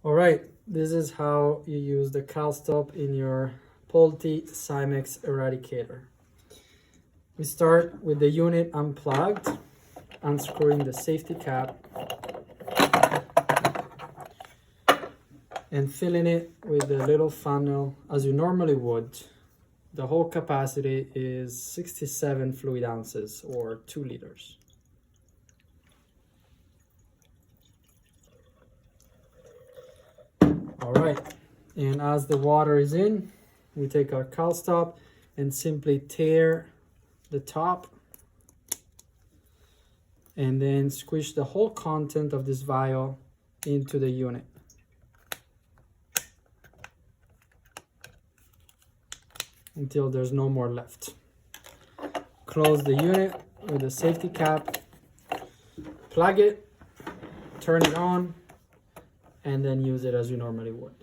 All right, this is how you use the Kalstop in your Polti Cimex Eradicator. We start with the unit unplugged, unscrewing the safety cap, and filling it with a little funnel as you normally would. The whole capacity is 67 fluid ounces or 2 liters. All right, and as the water is in, we take our Kalstop and simply tear the top and then squish the whole content of this vial into the unit. Until there's no more left. Close the unit with a safety cap, plug it, turn it on, and then use it as you normally would.